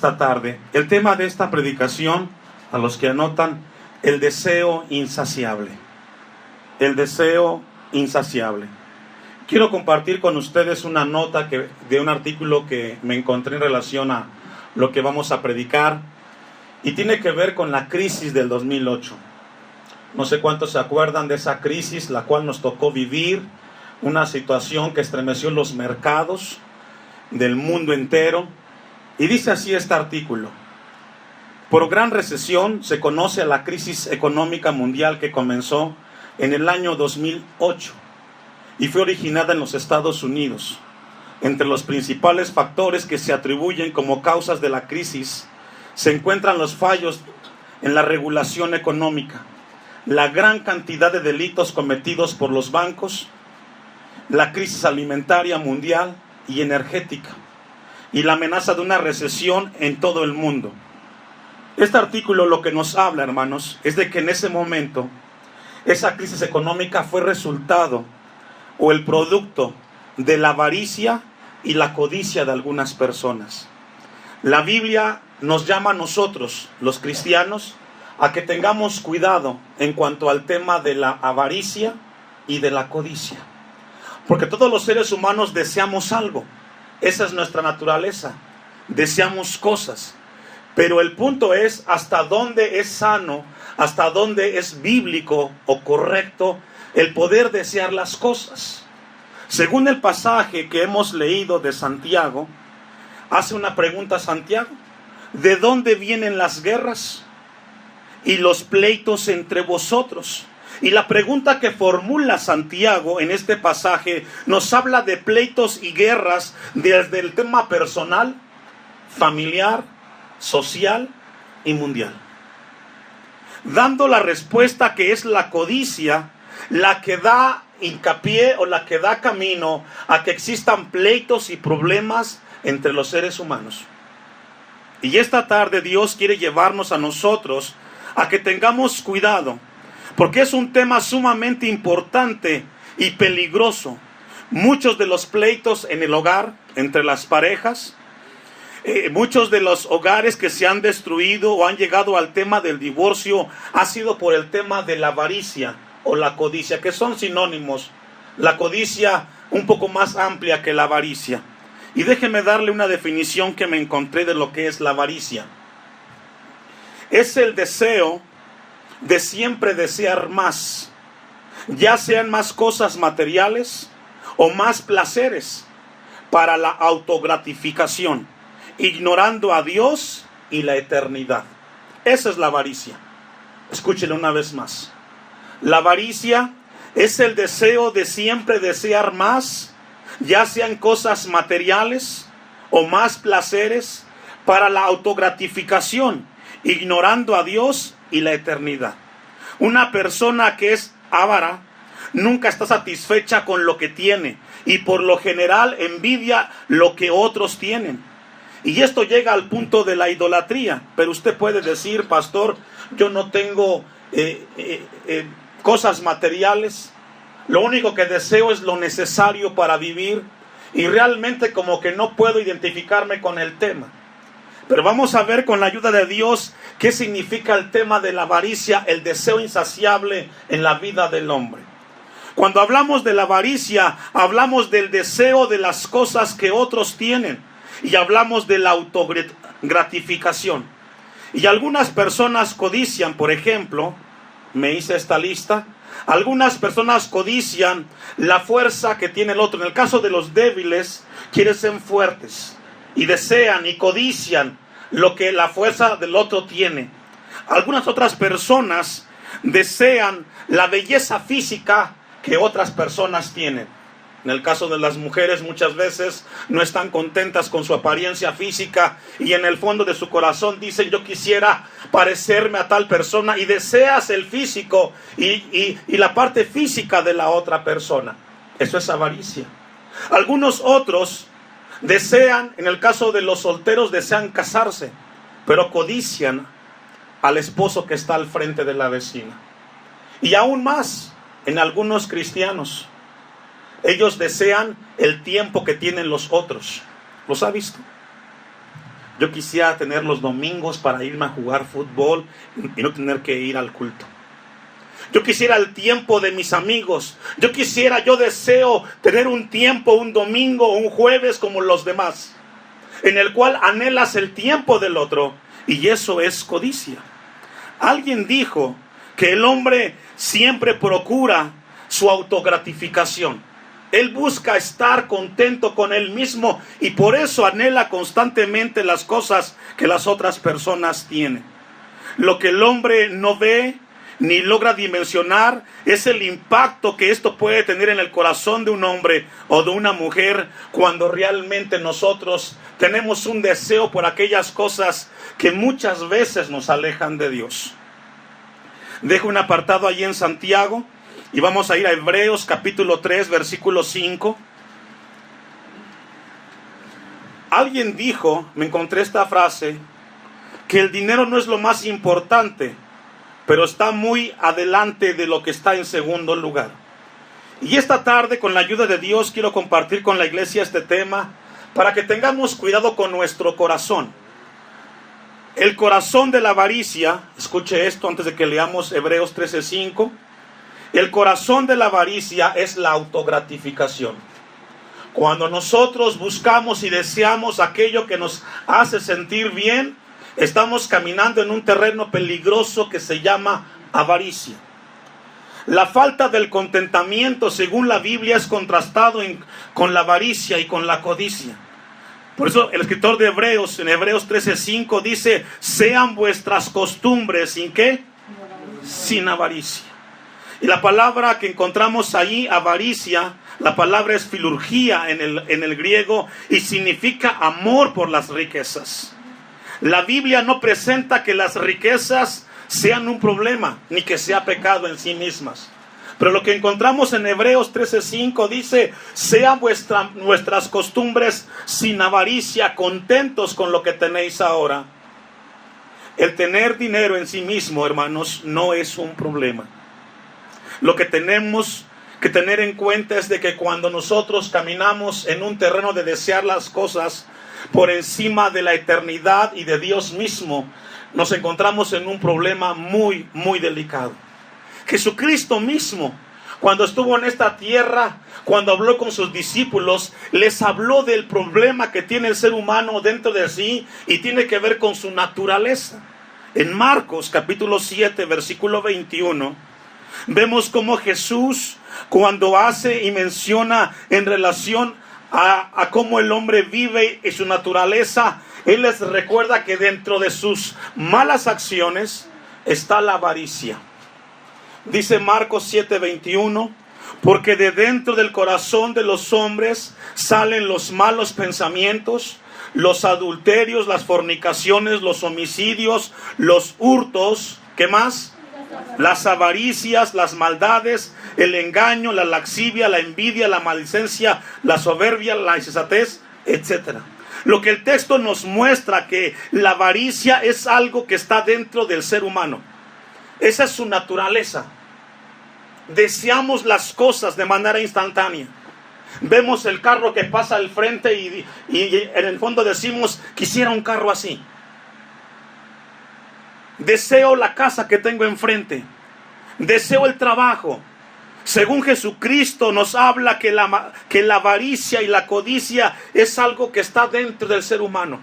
esta tarde. El tema de esta predicación, a los que anotan, el deseo insaciable. El deseo insaciable. Quiero compartir con ustedes una nota de un artículo que me encontré en relación a lo que vamos a predicar, y tiene que ver con la crisis del 2008. No sé cuántos se acuerdan de esa crisis, la cual nos tocó vivir, una situación que estremeció los mercados del mundo entero. Y dice así este artículo: por gran recesión se conoce a la crisis económica mundial que comenzó en el año 2008 y fue originada en los Estados Unidos. Entre los principales factores que se atribuyen como causas de la crisis se encuentran los fallos en la regulación económica, la gran cantidad de delitos cometidos por los bancos, la crisis alimentaria mundial y energética, y la amenaza de una recesión en todo el mundo. Este artículo lo que nos habla, hermanos, es de que en ese momento esa crisis económica fue resultado o el producto de la avaricia y la codicia de algunas personas. La Biblia nos llama a nosotros, los cristianos, a que tengamos cuidado en cuanto al tema de la avaricia y de la codicia. Porque todos los seres humanos deseamos algo. Esa es nuestra naturaleza. Deseamos cosas. Pero el punto es hasta dónde es sano, hasta dónde es bíblico o correcto el poder desear las cosas. Según el pasaje que hemos leído de Santiago, hace una pregunta Santiago: ¿de dónde vienen las guerras y los pleitos entre vosotros? Y la pregunta que formula Santiago en este pasaje nos habla de pleitos y guerras desde el tema personal, familiar, social y mundial, dando la respuesta que es la codicia la que da hincapié o la que da camino a que existan pleitos y problemas entre los seres humanos. Y esta tarde Dios quiere llevarnos a nosotros a que tengamos cuidado, porque es un tema sumamente importante y peligroso. Muchos de los pleitos en el hogar, entre las parejas, muchos de los hogares que se han destruido o han llegado al tema del divorcio, ha sido por el tema de la avaricia o la codicia, que son sinónimos. La codicia un poco más amplia que la avaricia. Y déjeme darle una definición que me encontré de lo que es la avaricia. Es el deseo de siempre desear más, ya sean más cosas materiales o más placeres para la autogratificación, ignorando a Dios y la eternidad. Esa es la avaricia. Escúchelo una vez más. La avaricia es el deseo de siempre desear más, ya sean cosas materiales o más placeres para la autogratificación, ignorando a Dios y la eternidad. Una persona que es avara nunca está satisfecha con lo que tiene y por lo general envidia lo que otros tienen. Y esto llega al punto de la idolatría. Pero usted puede decir: pastor, yo no tengo cosas materiales, lo único que deseo es lo necesario para vivir, y realmente como que no puedo identificarme con el tema. Pero vamos a ver con la ayuda de Dios qué significa el tema de la avaricia, el deseo insaciable en la vida del hombre. Cuando hablamos de la avaricia, hablamos del deseo de las cosas que otros tienen, y hablamos de la autogratificación. Y algunas personas codician, por ejemplo, me hice esta lista. Algunas personas codician la fuerza que tiene el otro. En el caso de los débiles, quieren ser fuertes y desean y codician lo que la fuerza del otro tiene. Algunas otras personas desean la belleza física que otras personas tienen. En el caso de las mujeres, muchas veces no están contentas con su apariencia física y en el fondo de su corazón dicen: yo quisiera parecerme a tal persona, y deseas el físico y la parte física de la otra persona. Eso es avaricia. Algunos otros desean, en el caso de los solteros, desean casarse, pero codician al esposo que está al frente de la vecina. Y aún más, en algunos cristianos, ellos desean el tiempo que tienen los otros. ¿Los ha visto? Yo quisiera tener los domingos para irme a jugar fútbol y no tener que ir al culto. Yo quisiera el tiempo de mis amigos. Yo deseo tener un tiempo, un domingo, un jueves como los demás, en el cual anhelas el tiempo del otro, y eso es codicia. Alguien dijo que el hombre siempre procura su autogratificación. Él busca estar contento con él mismo y por eso anhela constantemente las cosas que las otras personas tienen. Lo que el hombre no ve ni logra dimensionar es el impacto que esto puede tener en el corazón de un hombre o de una mujer cuando realmente nosotros tenemos un deseo por aquellas cosas que muchas veces nos alejan de Dios. Dejo un apartado allí en Santiago y vamos a ir a Hebreos capítulo 3 versículo 5. Alguien dijo, me encontré esta frase, que el dinero no es lo más importante, pero está muy adelante de lo que está en segundo lugar. Y esta tarde, con la ayuda de Dios, quiero compartir con la iglesia este tema para que tengamos cuidado con nuestro corazón. El corazón de la avaricia, escuche esto antes de que leamos Hebreos 13:5. El corazón de la avaricia es la autogratificación. Cuando nosotros buscamos y deseamos aquello que nos hace sentir bien, estamos caminando en un terreno peligroso que se llama avaricia. La falta del contentamiento, según la Biblia, es contrastado con la avaricia y con la codicia. Por eso el escritor de Hebreos, en Hebreos 13:5, dice: sean vuestras costumbres, ¿sin qué? Sin avaricia. Y la palabra que encontramos ahí, avaricia, la palabra es filurgia en el griego y significa amor por las riquezas. La Biblia no presenta que las riquezas sean un problema, ni que sea pecado en sí mismas. Pero lo que encontramos en Hebreos 13:5 dice: sean vuestras costumbres sin avaricia, contentos con lo que tenéis ahora. El tener dinero en sí mismo, hermanos, no es un problema. Lo que tenemos que tener en cuenta es de que cuando nosotros caminamos en un terreno de desear las cosas por encima de la eternidad y de Dios mismo, nos encontramos en un problema muy, muy delicado. Jesucristo mismo, cuando estuvo en esta tierra, cuando habló con sus discípulos, les habló del problema que tiene el ser humano dentro de sí y tiene que ver con su naturaleza. En Marcos capítulo 7 versículo 21, vemos cómo Jesús, cuando hace y menciona en relación a cómo el hombre vive y su naturaleza, Él les recuerda que dentro de sus malas acciones está la avaricia. Dice Marcos 7:21, porque de dentro del corazón de los hombres salen los malos pensamientos, los adulterios, las fornicaciones, los homicidios, los hurtos, ¿qué más? Las avaricias, las maldades, el engaño, la laxivia, la envidia, la maledicencia, la soberbia, la insensatez, etc. Lo que el texto nos muestra que la avaricia es algo que está dentro del ser humano. Esa es su naturaleza. Deseamos las cosas de manera instantánea. Vemos el carro que pasa al frente y en el fondo decimos: quisiera un carro así. Deseo la casa que tengo enfrente. Deseo el trabajo. Según Jesucristo nos habla que la avaricia y la codicia es algo que está dentro del ser humano.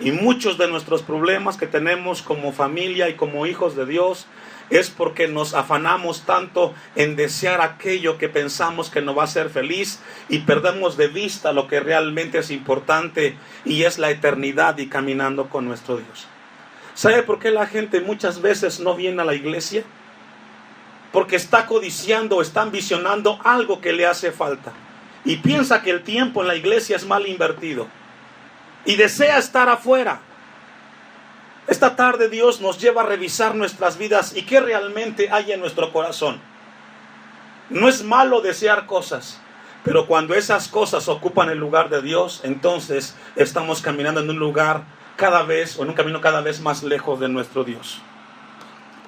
Y muchos de nuestros problemas que tenemos como familia y como hijos de Dios es porque nos afanamos tanto en desear aquello que pensamos que nos va a hacer feliz y perdemos de vista lo que realmente es importante, y es la eternidad y caminando con nuestro Dios. ¿Sabe por qué la gente muchas veces no viene a la iglesia? Porque está codiciando, está ambicionando algo que le hace falta. Y piensa que el tiempo en la iglesia es mal invertido. Y desea estar afuera. Esta tarde Dios nos lleva a revisar nuestras vidas y qué realmente hay en nuestro corazón. No es malo desear cosas, pero cuando esas cosas ocupan el lugar de Dios, entonces estamos caminando en un lugar cada vez, o en un camino cada vez más lejos de nuestro Dios.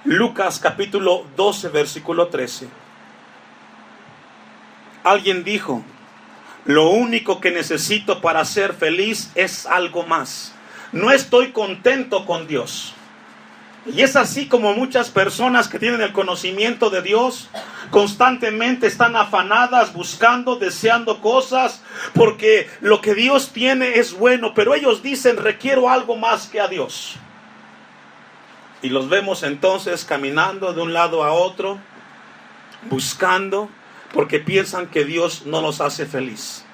Lucas capítulo 12 versículo 13. Alguien dijo: lo único que necesito para ser feliz es algo más. no estoy contento con Dios. Y es así como muchas personas que tienen el conocimiento de Dios constantemente están afanadas, buscando, deseando cosas, porque lo que Dios tiene es bueno, pero ellos dicen, requiero algo más que a Dios. Y los vemos entonces caminando de un lado a otro, buscando, porque piensan que Dios no los hace feliz.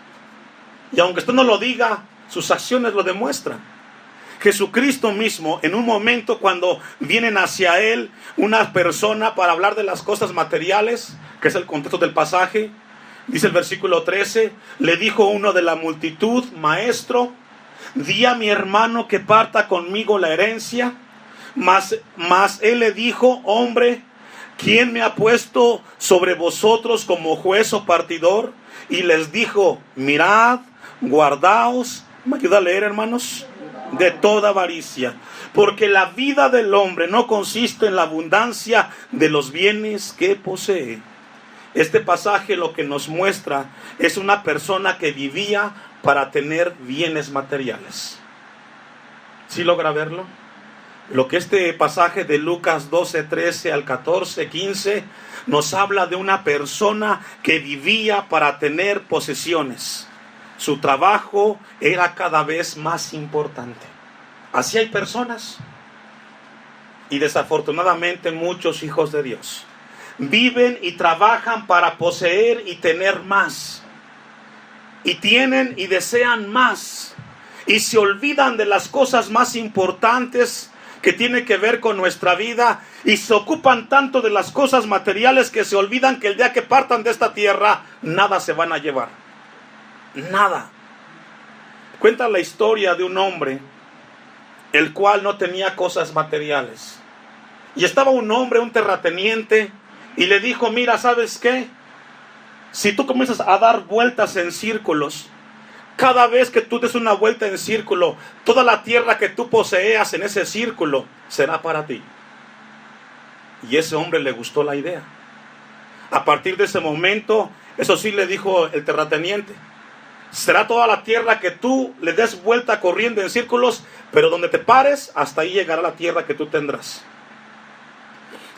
Y aunque usted no lo diga, sus acciones lo demuestran. Jesucristo mismo, en un momento cuando vienen hacia Él una persona para hablar de las cosas materiales, que es el contexto del pasaje, dice el versículo 13, le dijo uno de la multitud, maestro, di a mi hermano que parta conmigo la herencia. Mas él le dijo, hombre, ¿quién me ha puesto sobre vosotros como juez o partidor? Y les dijo, mirad, guardaos, ¿me ayuda a leer, hermanos? De toda avaricia, porque la vida del hombre no consiste en la abundancia de los bienes que posee. Este pasaje lo que nos muestra es una persona que vivía para tener bienes materiales. ¿Sí logra verlo? Lo que este pasaje de Lucas 12, 13 al 14, 15 nos habla de una persona que vivía para tener posesiones. Su trabajo era cada vez más importante. Así hay personas. Y desafortunadamente muchos hijos de Dios viven y trabajan para poseer y tener más. Y tienen y desean más. Y se olvidan de las cosas más importantes que tienen que ver con nuestra vida. Y se ocupan tanto de las cosas materiales que se olvidan que el día que partan de esta tierra, nada se van a llevar. Nada. Cuenta la historia de un hombre el cual no tenía cosas materiales. Y estaba un hombre, un terrateniente, y le dijo, mira, ¿sabes qué? Si tú comienzas a dar vueltas en círculos, cada vez que tú des una vuelta en círculo, toda la tierra que tú poseas en ese círculo será para ti. Y ese hombre le gustó la idea. A partir de ese momento, eso sí le dijo el terrateniente, será toda la tierra que tú le des vuelta corriendo en círculos, pero donde te pares, hasta ahí llegará la tierra que tú tendrás.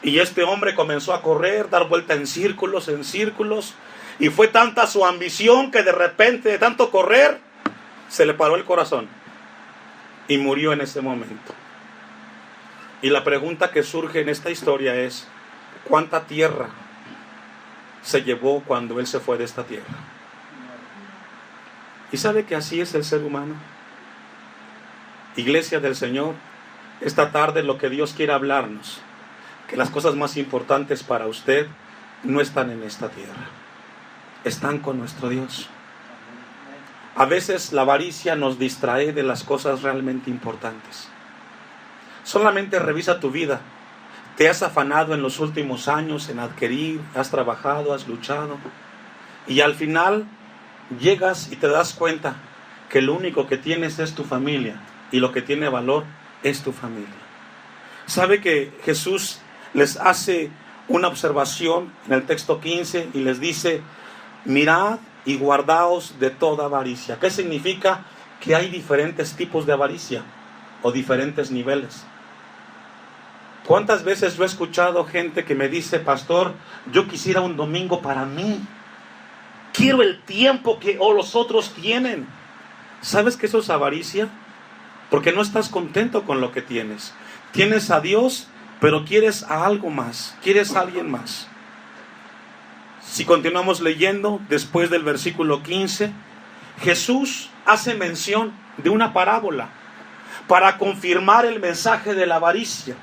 Y este hombre comenzó a correr, dar vuelta en círculos, y fue tanta su ambición que de repente, de tanto correr, se le paró el corazón y murió en ese momento. Y la pregunta que surge en esta historia es, ¿cuánta tierra se llevó cuando él se fue de esta tierra? ¿Y sabe que así es el ser humano? Iglesia del Señor, esta tarde lo que Dios quiere hablarnos, que las cosas más importantes para usted no están en esta tierra, están con nuestro Dios. A veces la avaricia nos distrae de las cosas realmente importantes. Solamente revisa tu vida. ¿Te has afanado en los últimos años en adquirir? ¿Has trabajado? ¿Has luchado? Y al final llegas y te das cuenta que lo único que tienes es tu familia, y lo que tiene valor es tu familia. ¿Sabe que Jesús les hace una observación en el texto 15 y les dice, mirad y guardaos de toda avaricia? ¿Qué significa? Que hay diferentes tipos de avaricia o diferentes niveles. ¿Cuántas veces yo he escuchado gente que me dice, pastor, yo quisiera un domingo para mí? Quiero el tiempo que los otros tienen. ¿Sabes que eso es avaricia? Porque no estás contento con lo que tienes. Tienes a Dios, pero quieres a algo más. Quieres a alguien más. Si continuamos leyendo, después del versículo 15, Jesús hace mención de una parábola para confirmar el mensaje de la avaricia.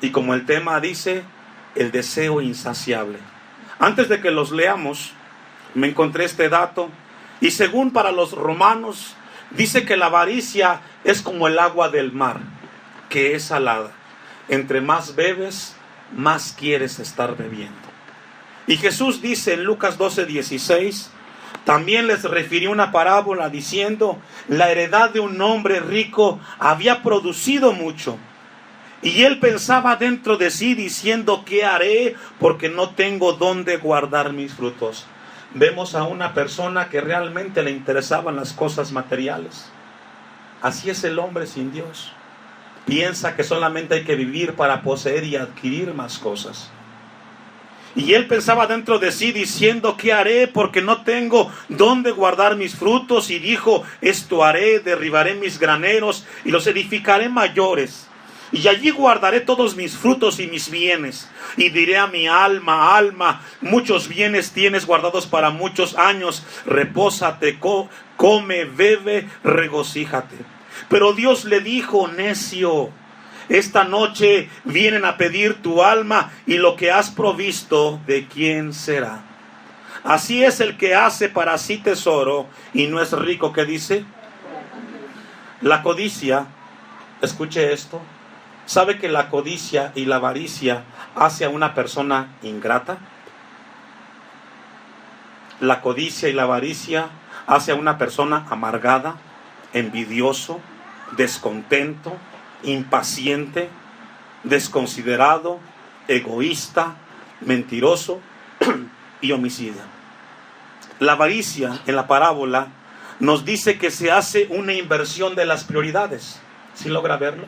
Y como el tema dice, el deseo insaciable. Antes de que los leamos, me encontré este dato. Y según para los romanos, dice que la avaricia es como el agua del mar, que es salada. Entre más bebes, más quieres estar bebiendo. Y Jesús dice en Lucas 12:16, también les refirió una parábola diciendo, la heredad de un hombre rico había producido mucho. Y él pensaba dentro de sí diciendo, ¿qué haré? Porque no tengo dónde guardar mis frutos. Vemos a una persona que realmente le interesaban las cosas materiales. Así es el hombre sin Dios. Piensa que solamente hay que vivir para poseer y adquirir más cosas. Y él pensaba dentro de sí diciendo: ¿qué haré? Porque no tengo dónde guardar mis frutos. Y dijo: esto haré, derribaré mis graneros y los edificaré mayores. Y allí guardaré todos mis frutos y mis bienes. Y diré a mi alma: alma, muchos bienes tienes guardados para muchos años. Repósate, come, bebe, regocíjate. Pero Dios le dijo: necio, esta noche vienen a pedir tu alma, y lo que has provisto, ¿de quién será? Así es el que hace para sí tesoro y no es rico. ¿Qué dice? La codicia, escuche esto. ¿Sabe que la codicia y la avaricia hace a una persona ingrata? La codicia y la avaricia hace a una persona amargada, envidioso, descontento, impaciente, desconsiderado, egoísta, mentiroso y homicida. La avaricia en la parábola nos dice que se hace una inversión de las prioridades. ¿Sí logra verlo?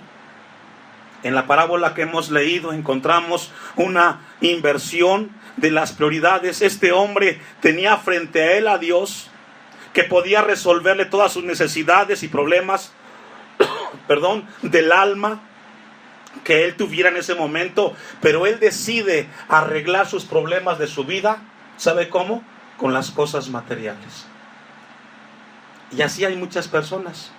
En la parábola que hemos leído encontramos una inversión de las prioridades. Este hombre tenía frente a él a Dios, que podía resolverle todas sus necesidades y problemas del alma que él tuviera en ese momento, pero él decide arreglar sus problemas de su vida. ¿Sabe cómo? Con las cosas materiales. Y así hay muchas personas.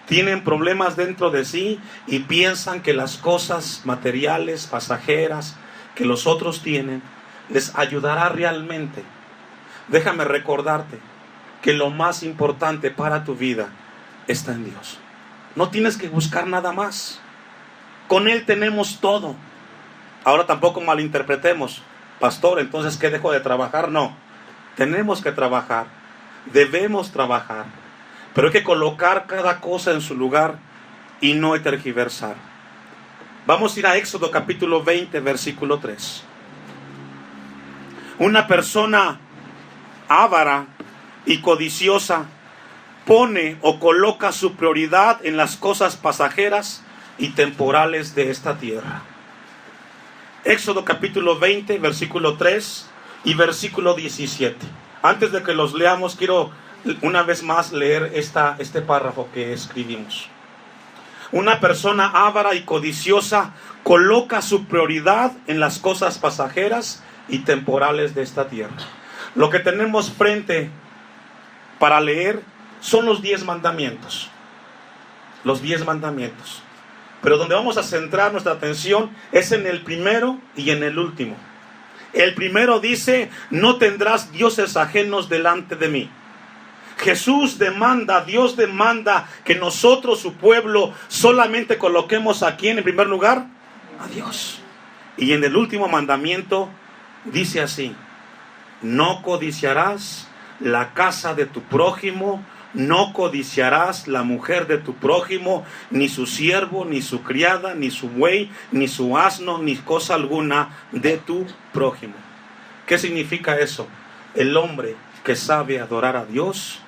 Tienen problemas dentro de sí y piensan que las cosas materiales, pasajeras, que los otros tienen, les ayudará realmente. Déjame recordarte que lo más importante para tu vida está en Dios. No tienes que buscar nada más. Con Él tenemos todo. Ahora tampoco malinterpretemos: pastor, entonces ¿qué, dejo de trabajar? No, tenemos que trabajar, debemos trabajar, pero hay que colocar cada cosa en su lugar y no tergiversar. Vamos a ir a Éxodo capítulo 20, versículo 3. Una persona avara y codiciosa pone o coloca su prioridad en las cosas pasajeras y temporales de esta tierra. Éxodo capítulo 20, versículo 3 y versículo 17. Antes de que los leamos, quiero una vez más leer este párrafo que escribimos. Una persona avara y codiciosa coloca su prioridad en las cosas pasajeras y temporales de esta tierra. Lo que tenemos frente para leer son los 10 mandamientos. Los 10 mandamientos. Pero donde vamos a centrar nuestra atención es en el primero y en el último. El primero dice: no tendrás dioses ajenos delante de mí. Jesús demanda, Dios demanda que nosotros, su pueblo, solamente coloquemos aquí en primer lugar a Dios. Y en el último mandamiento dice así: no codiciarás la casa de tu prójimo, no codiciarás la mujer de tu prójimo, ni su siervo, ni su criada, ni su buey, ni su asno, ni cosa alguna de tu prójimo. ¿Qué significa eso? El hombre que sabe adorar a Dios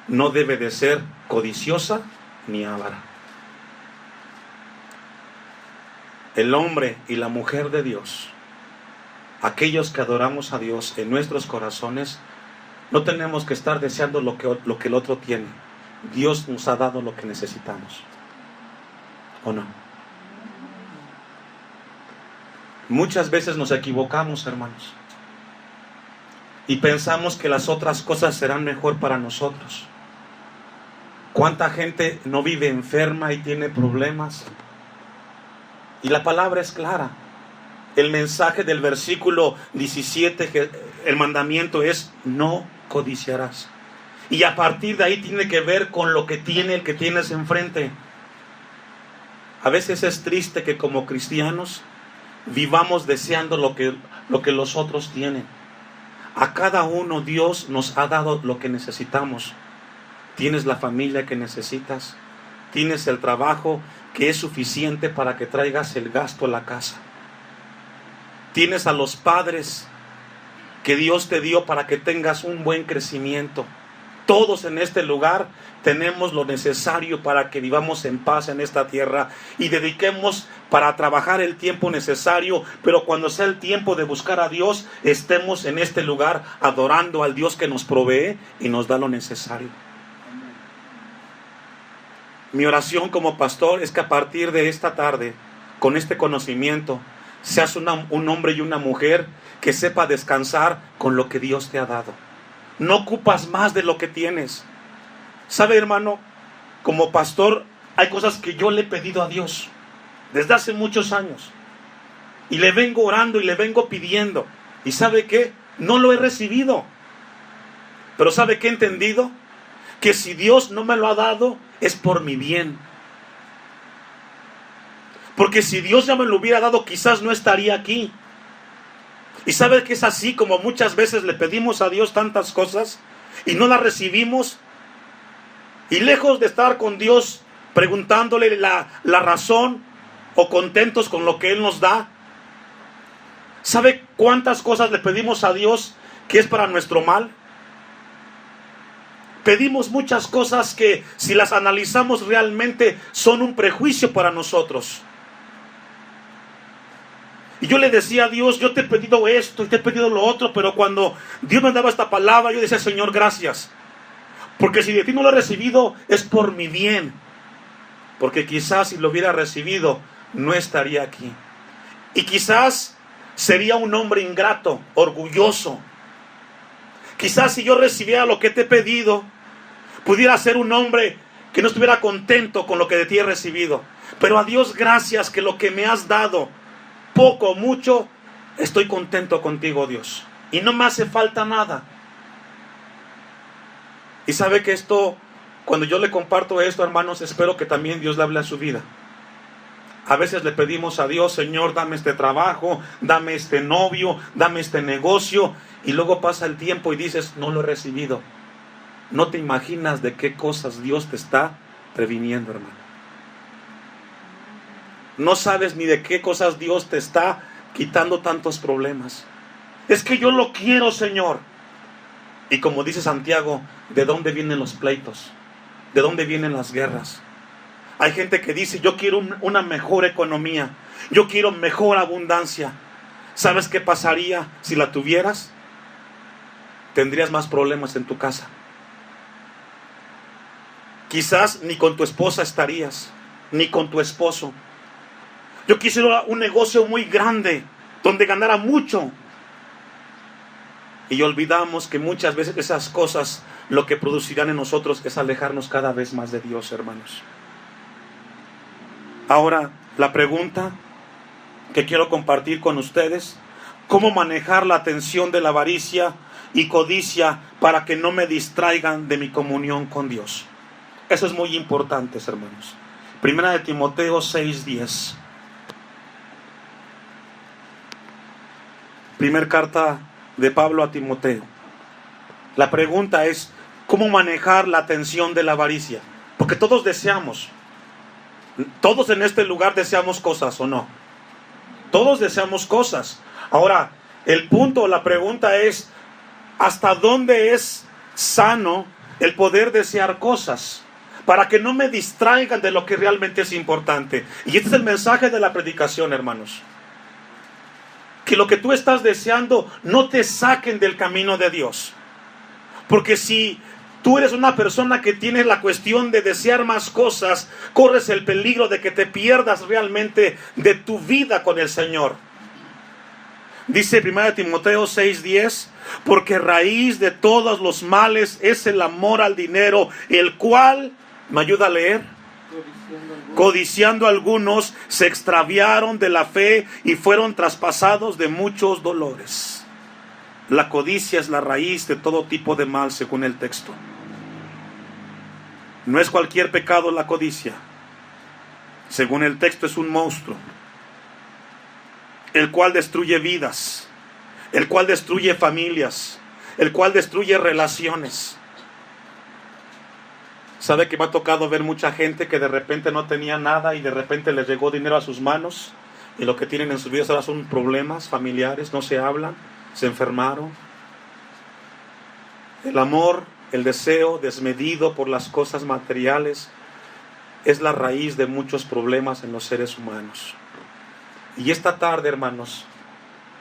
no debe de ser codiciosa ni avara. El hombre y la mujer de Dios, aquellos que adoramos a Dios en nuestros corazones, no tenemos que estar deseando lo que el otro tiene. Dios nos ha dado lo que necesitamos. ¿O no? Muchas veces nos equivocamos, hermanos, y pensamos que las otras cosas serán mejor para nosotros. ¿Cuánta gente no vive enferma y tiene problemas? Y la palabra es clara. El mensaje del versículo 17, el mandamiento es: no codiciarás. Y a partir de ahí tiene que ver con lo que tiene el que tienes enfrente. A veces es triste que como cristianos vivamos deseando lo que los otros tienen. A cada uno Dios nos ha dado lo que necesitamos. Tienes la familia que necesitas, tienes el trabajo que es suficiente para que traigas el gasto a la casa, tienes a los padres que Dios te dio para que tengas un buen crecimiento. todos en este lugar tenemos lo necesario para que vivamos en paz en esta tierra y dediquemos para trabajar el tiempo necesario, pero cuando sea el tiempo de buscar a Dios, estemos en este lugar adorando al Dios que nos provee y nos da lo necesario. Mi oración como pastor es que a partir de esta tarde, con este conocimiento, seas un hombre y una mujer que sepa descansar con lo que Dios te ha dado. No ocupas más de lo que tienes. ¿Sabe, hermano? Como pastor, hay cosas que yo le he pedido a Dios desde hace muchos años. Y le vengo orando y le vengo pidiendo. ¿Y sabe qué? No lo he recibido. Pero ¿sabe qué he entendido? Que si Dios no me lo ha dado, es por mi bien. Porque si Dios ya me lo hubiera dado, quizás no estaría aquí. Y sabe que es así como muchas veces le pedimos a Dios tantas cosas y no las recibimos. Y lejos de estar con Dios preguntándole la razón o contentos con lo que Él nos da, ¿sabe cuántas cosas le pedimos a Dios que es para nuestro mal? Pedimos muchas cosas que si las analizamos realmente son un prejuicio para nosotros. Y yo le decía a Dios, yo te he pedido esto y te he pedido lo otro, pero cuando Dios me daba esta palabra, yo decía, Señor, gracias. Porque si de ti no lo he recibido, es por mi bien. Porque quizás si lo hubiera recibido, no estaría aquí. Y quizás sería un hombre ingrato, orgulloso. Quizás si yo recibiera lo que te he pedido, pudiera ser un hombre que no estuviera contento con lo que de ti he recibido. Pero a Dios gracias que lo que me has dado, poco o mucho, estoy contento contigo, Dios. Y no me hace falta nada. Y sabe que esto, cuando yo le comparto esto, hermanos, espero que también Dios le hable a su vida. A veces le pedimos a Dios, Señor, dame este trabajo, dame este novio, dame este negocio. Y luego pasa el tiempo y dices, no lo he recibido. No te imaginas de qué cosas Dios te está previniendo, hermano. No sabes ni de qué cosas Dios te está quitando tantos problemas. Es que yo lo quiero, Señor. Y como dice Santiago, ¿de dónde vienen los pleitos? ¿De dónde vienen las guerras? Hay gente que dice, yo quiero una mejor economía. Yo quiero mejor abundancia. ¿Sabes qué pasaría si la tuvieras? Tendrías más problemas en tu casa. Quizás ni con tu esposa estarías, ni con tu esposo. Yo quisiera un negocio muy grande, donde ganara mucho. Y olvidamos que muchas veces esas cosas lo que producirán en nosotros es alejarnos cada vez más de Dios, hermanos. Ahora, la pregunta que quiero compartir con ustedes, ¿cómo manejar la tensión de la avaricia y codicia para que no me distraigan de mi comunión con Dios? Eso es muy importante, hermanos. Primera de Timoteo 6:10. Primer carta de Pablo a Timoteo. La pregunta es, ¿cómo manejar la tensión de la avaricia? Porque todos deseamos. Todos en este lugar deseamos cosas, ¿o no? Todos deseamos cosas. Ahora, el punto, la pregunta es, ¿hasta dónde es sano el poder desear cosas? Para que no me distraigan de lo que realmente es importante. Y este es el mensaje de la predicación, hermanos. Que lo que tú estás deseando no te saquen del camino de Dios. Porque si tú eres una persona que tiene la cuestión de desear más cosas, corres el peligro de que te pierdas realmente de tu vida con el Señor. Dice 1 Timoteo 6:10, porque raíz de todos los males es el amor al dinero, el cual, ¿me ayuda a leer? Codiciando algunos se extraviaron de la fe y fueron traspasados de muchos dolores. La codicia es la raíz de todo tipo de mal, según el texto. No es cualquier pecado la codicia. Según el texto es un monstruo, el cual destruye vidas, el cual destruye familias, el cual destruye relaciones. ¿Sabe que me ha tocado ver mucha gente que de repente no tenía nada y de repente les llegó dinero a sus manos y lo que tienen en sus vidas ahora son problemas familiares, no se hablan, se enfermaron? El amor el deseo desmedido por las cosas materiales es la raíz de muchos problemas en los seres humanos. Y esta tarde, hermanos,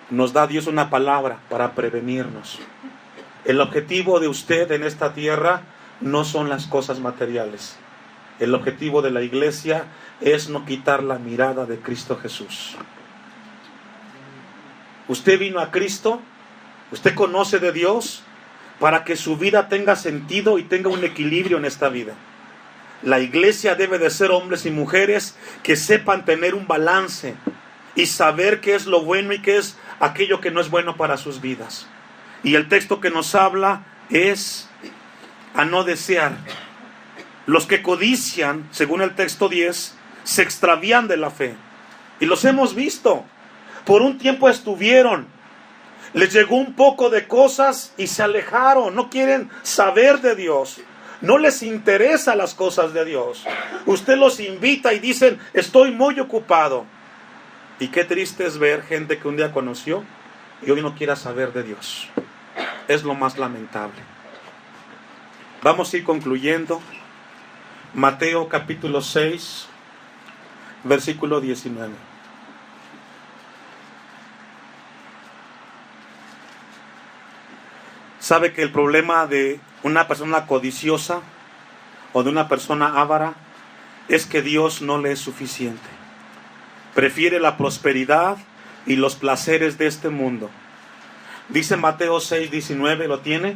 nos da Dios una palabra para prevenirnos. El objetivo de usted en esta tierra no son las cosas materiales. El objetivo de la iglesia es no quitar la mirada de Cristo Jesús. Usted vino a Cristo, usted conoce de Dios para que su vida tenga sentido y tenga un equilibrio en esta vida. La iglesia debe de ser hombres y mujeres que sepan tener un balance y saber qué es lo bueno y qué es aquello que no es bueno para sus vidas. Y el texto que nos habla es a no desear. Los que codician, según el texto 10, se extravían de la fe. Y los hemos visto. Por un tiempo estuvieron, les llegó un poco de cosas y se alejaron. No quieren saber de Dios. No les interesa las cosas de Dios. Usted los invita y dicen, estoy muy ocupado. Y qué triste es ver gente que un día conoció y hoy no quiera saber de Dios. Es lo más lamentable. Vamos a ir concluyendo. Mateo capítulo 6, versículo 19. ¿Sabe que el problema de una persona codiciosa o de una persona avara es que Dios no le es suficiente? Prefiere la prosperidad y los placeres de este mundo. Dice Mateo 6, 19, ¿lo tiene?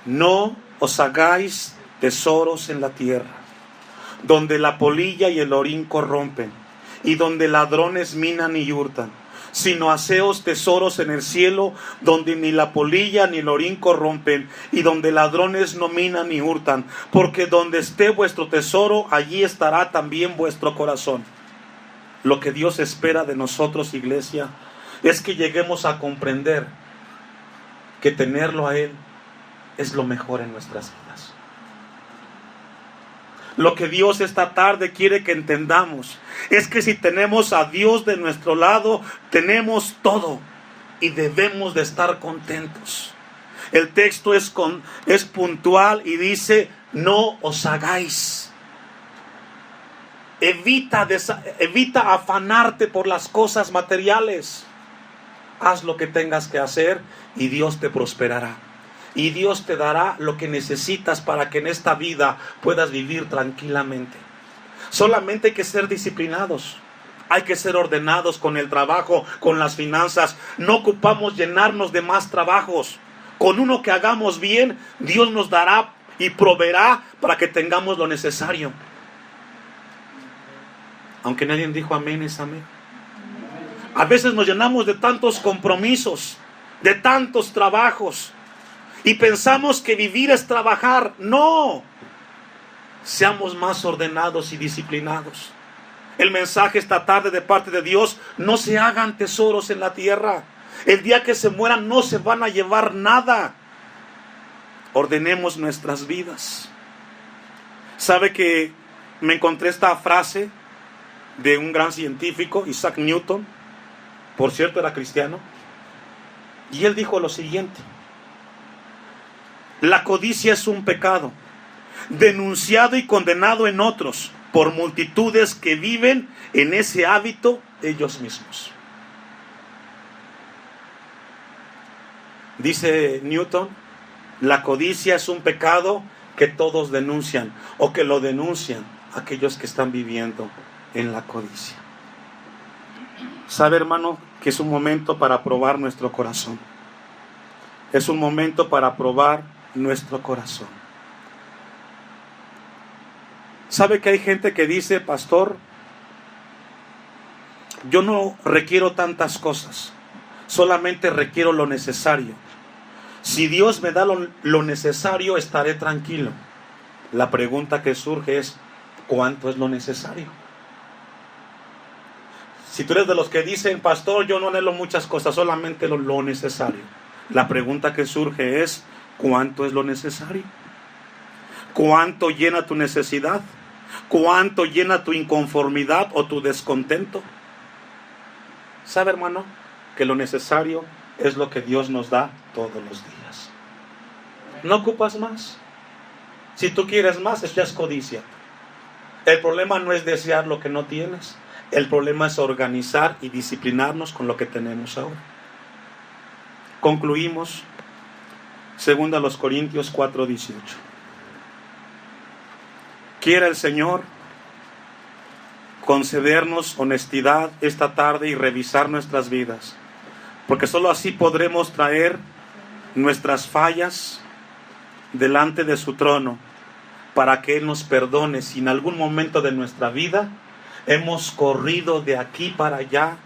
No os hagáis tesoros en la tierra, donde la polilla y el orín corrompen, y donde ladrones minan y hurtan, sino haceos tesoros en el cielo, donde ni la polilla ni el orín corrompen, y donde ladrones no minan ni hurtan, porque donde esté vuestro tesoro, allí estará también vuestro corazón. Lo que Dios espera de nosotros, iglesia, es que lleguemos a comprender que tenerlo a Él es lo mejor en nuestras vidas. Lo que Dios esta tarde quiere que entendamos es que si tenemos a Dios de nuestro lado, tenemos todo y debemos de estar contentos. El texto es puntual y dice, no os hagáis. Evita afanarte por las cosas materiales. Haz lo que tengas que hacer y Dios te prosperará. Y Dios te dará lo que necesitas para que en esta vida puedas vivir tranquilamente. Solamente hay que ser disciplinados. Hay que ser ordenados con el trabajo, con las finanzas. No ocupamos llenarnos de más trabajos. Con uno que hagamos bien, Dios nos dará y proveerá para que tengamos lo necesario. Aunque nadie dijo amén, es amén. A veces nos llenamos de tantos compromisos, de tantos trabajos, y pensamos que vivir es trabajar. No, seamos más ordenados y disciplinados. El mensaje esta tarde de parte de Dios: no se hagan tesoros en la tierra. El día que se mueran no se van a llevar nada. Ordenemos nuestras vidas. ¿Sabe que me encontré esta frase de un gran científico, Isaac Newton? Por cierto, era cristiano. Y él dijo lo siguiente: la codicia es un pecado denunciado y condenado en otros por multitudes que viven en ese hábito ellos mismos. Dice Newton, la codicia es un pecado que todos denuncian o que lo denuncian aquellos que están viviendo en la codicia. ¿Sabe, hermano, que es un momento para probar nuestro corazón? Es un momento para probar nuestro corazón. ¿Sabe que hay gente que dice: pastor, yo no requiero tantas cosas, solamente requiero lo necesario? Si Dios me da lo necesario, estaré tranquilo. La pregunta que surge es: ¿cuánto es lo necesario? Si tú eres de los que dicen: pastor, yo no anhelo muchas cosas, solamente lo necesario. La pregunta que surge es: ¿cuánto es lo necesario? ¿Cuánto llena tu necesidad? ¿Cuánto llena tu inconformidad o tu descontento? ¿Sabe, hermano, que lo necesario es lo que Dios nos da todos los días? No ocupas más. Si tú quieres más, eso ya es codicia. El problema no es desear lo que no tienes. El problema es organizar y disciplinarnos con lo que tenemos ahora. Concluimos. 2 Corintios 4:18. Quiera el Señor concedernos honestidad esta tarde y revisar nuestras vidas, porque sólo así podremos traer nuestras fallas delante de su trono, para que Él nos perdone si en algún momento de nuestra vida hemos corrido de aquí para allá,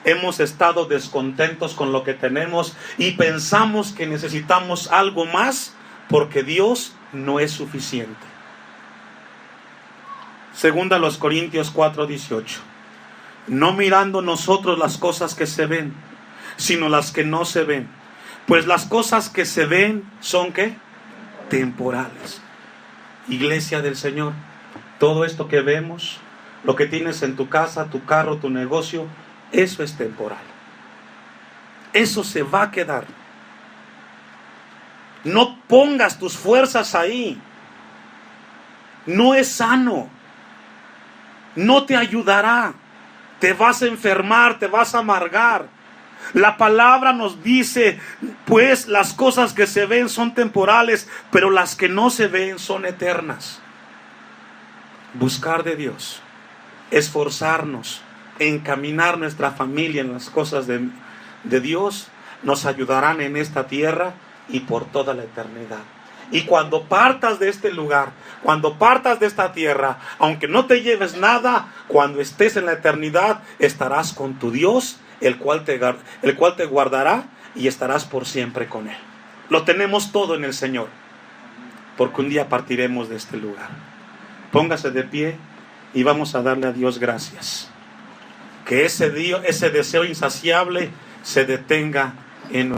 hemos estado descontentos con lo que tenemos y pensamos que necesitamos algo más, porque Dios no es suficiente. 2 Corintios 4:18. No mirando nosotros las cosas que se ven, sino las que no se ven. Pues las cosas que se ven son ¿qué? Temporales. Iglesia del Señor, todo esto que vemos, lo que tienes en tu casa, tu carro, tu negocio, eso es temporal. Eso se va a quedar. No pongas tus fuerzas ahí. No es sano. No te ayudará. Te vas a enfermar, te vas a amargar. La palabra nos dice, pues las cosas que se ven son temporales, pero las que no se ven son eternas. Buscar de Dios, esforzarnos, encaminar nuestra familia en las cosas de Dios, nos ayudarán en esta tierra y por toda la eternidad. Y cuando partas de este lugar, cuando partas de esta tierra, aunque no te lleves nada, cuando estés en la eternidad, estarás con tu Dios, el cual te guardará y estarás por siempre con Él. Lo tenemos todo en el Señor, porque un día partiremos de este lugar. Póngase de pie y vamos a darle a Dios gracias. Que ese deseo insaciable se detenga en